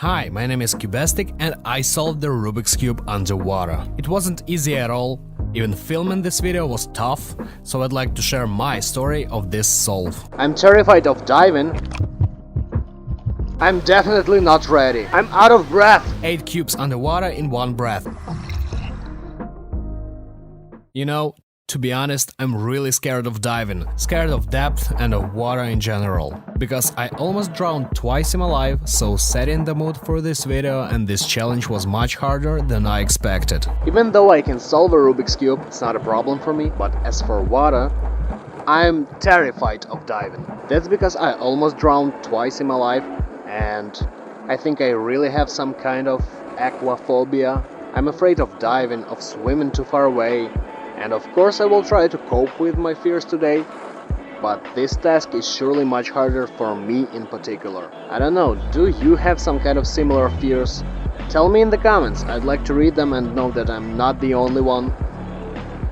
Hi, my name is Cubastic and I solved the Rubik's Cube underwater. It wasn't easy at all, even filming this video was tough, so I'd like to share my story of this solve. I'm terrified of diving. I'm definitely not ready. I'm out of breath. 8 cubes underwater in one breath. You know, to be honest, I'm really scared of diving, scared of depth and of water in general. Because I almost drowned twice in my life, so setting the mood for this video and this challenge was much harder than I expected. Even though I can solve a Rubik's Cube, it's not a problem for me, but as for water, I'm terrified of diving. That's because I almost drowned twice in my life, and I think I really have some kind of aquaphobia. I'm afraid of diving, of swimming too far away. And of course I will try to cope with my fears today, but this task is surely much harder for me in particular. I don't know, do you have some kind of similar fears? Tell me in the comments, I'd like to read them and know that I'm not the only one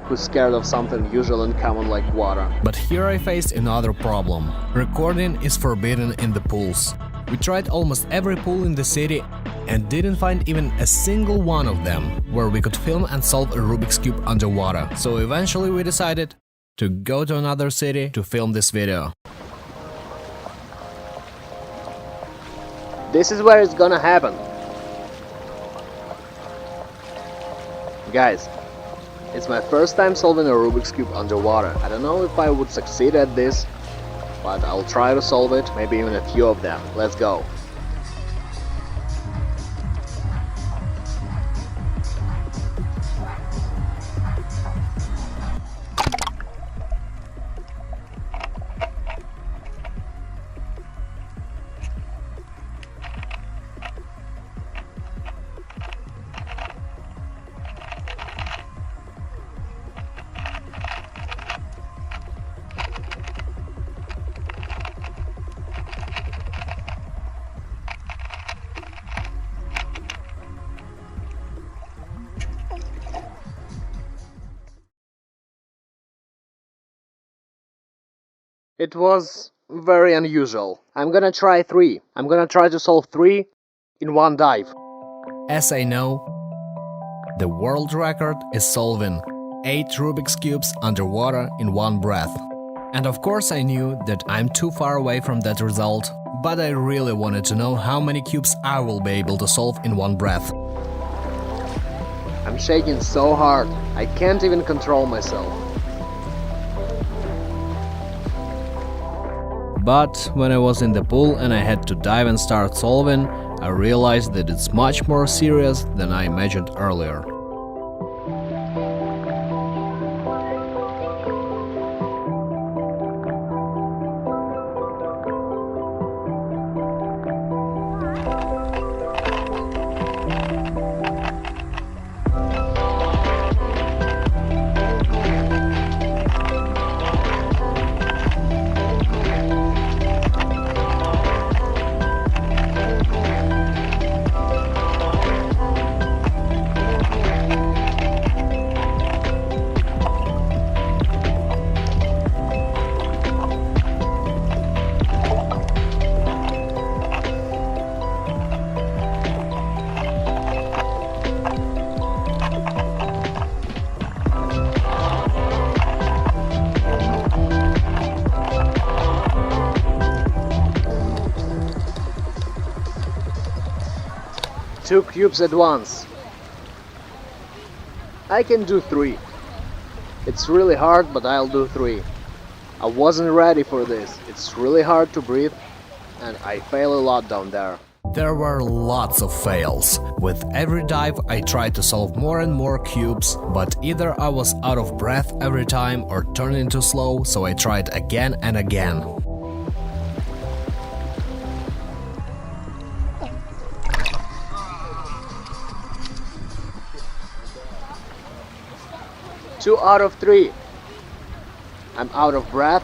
who's scared of something usual and common like water. But here I faced another problem. Recording is forbidden in the pools. We tried almost every pool in the city and didn't find even a single one of them where we could film and solve a Rubik's Cube underwater. So eventually we decided to go to another city to film this video. This is where it's gonna happen. Guys, it's my first time solving a Rubik's Cube underwater. I don't know if I would succeed at this, but I'll try to solve it, maybe even a few of them. Let's go. It was very unusual. I'm gonna try 3. I'm gonna try to solve 3 in one dive. As I know, the world record is solving 8 Rubik's Cubes underwater in one breath. And of course I knew that I'm too far away from that result, but I really wanted to know how many cubes I will be able to solve in one breath. I'm shaking so hard, I can't even control myself. But when I was in the pool and I had to dive and start solving, I realized that it's much more serious than I imagined earlier. Two cubes at once. I can do 3. It's really hard, but I'll do 3. I wasn't ready for this. It's really hard to breathe, and I fail a lot down there. There were lots of fails. With every dive I tried to solve more and more cubes, but either I was out of breath every time or turned into slow, so I tried again and again. Two out of 3. I'm out of breath.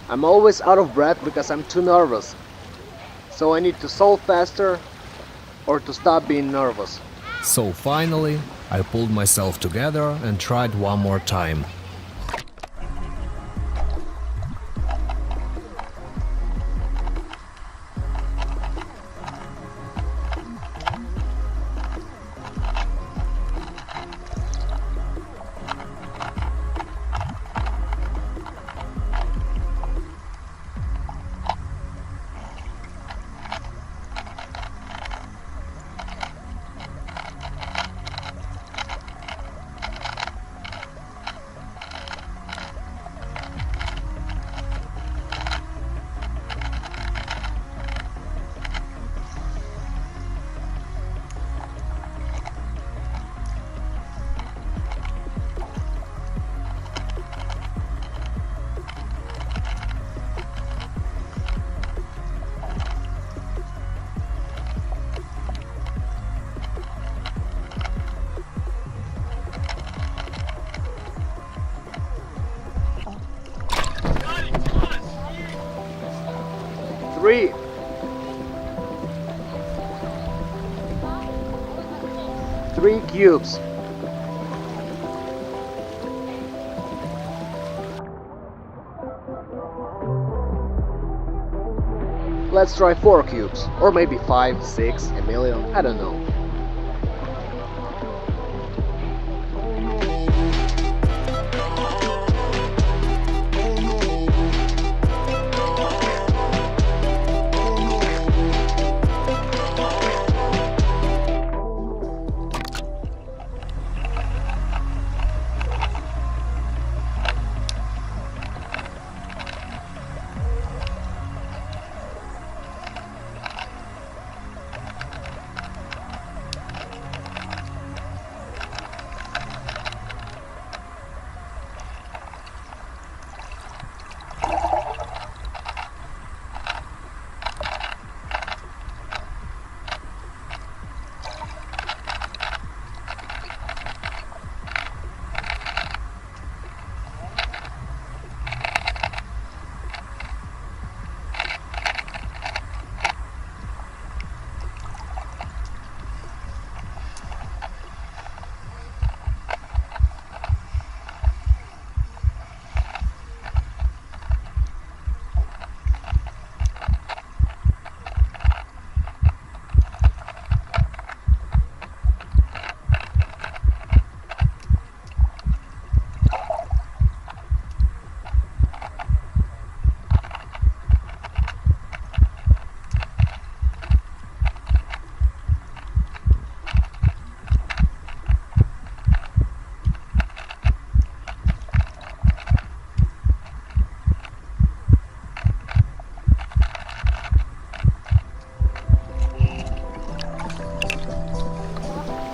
I'm always out of breath because I'm too nervous. So I need to solve faster or to stop being nervous. So finally, I pulled myself together and tried one more time. 3 cubes. Let's try 4 cubes, or maybe 5, 6, a million, I don't know.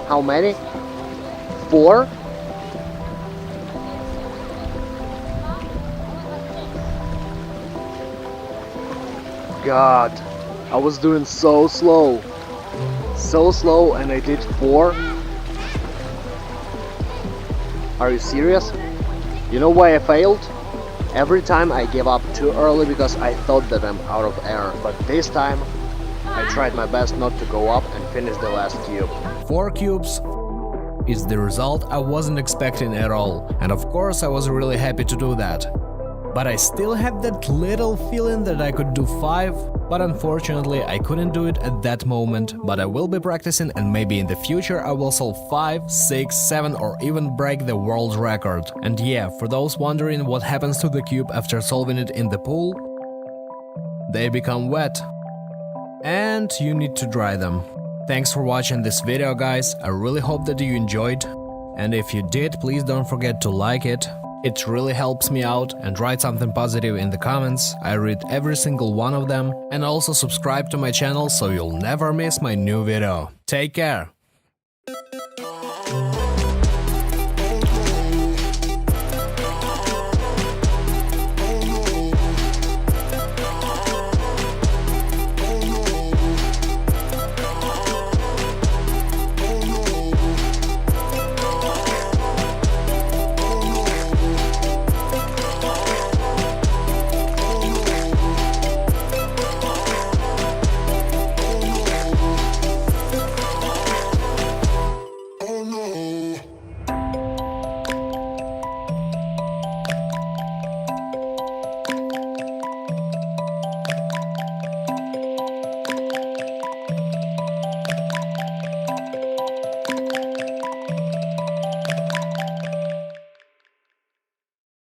How many? 4? God, I was doing so slow. So slow, and I did 4? Are you serious? You know why I failed? Every time I gave up too early because I thought that I'm out of air, but this time I tried my best not to go up and finish the last cube. 4 cubes is the result I wasn't expecting at all, and of course I was really happy to do that. But I still had that little feeling that I could do 5, but unfortunately I couldn't do it at that moment, but I will be practicing and maybe in the future I will solve 5, 6, 7 or even break the world record. And yeah, for those wondering what happens to the cube after solving it in the pool, they become wet. And you need to dry them. Thanks for watching this video, guys. I really hope that you enjoyed. And if you did, please don't forget to like it. It really helps me out, and write something positive in the comments. I read every single one of them. And also subscribe to my channel so you'll never miss my new video. Take care!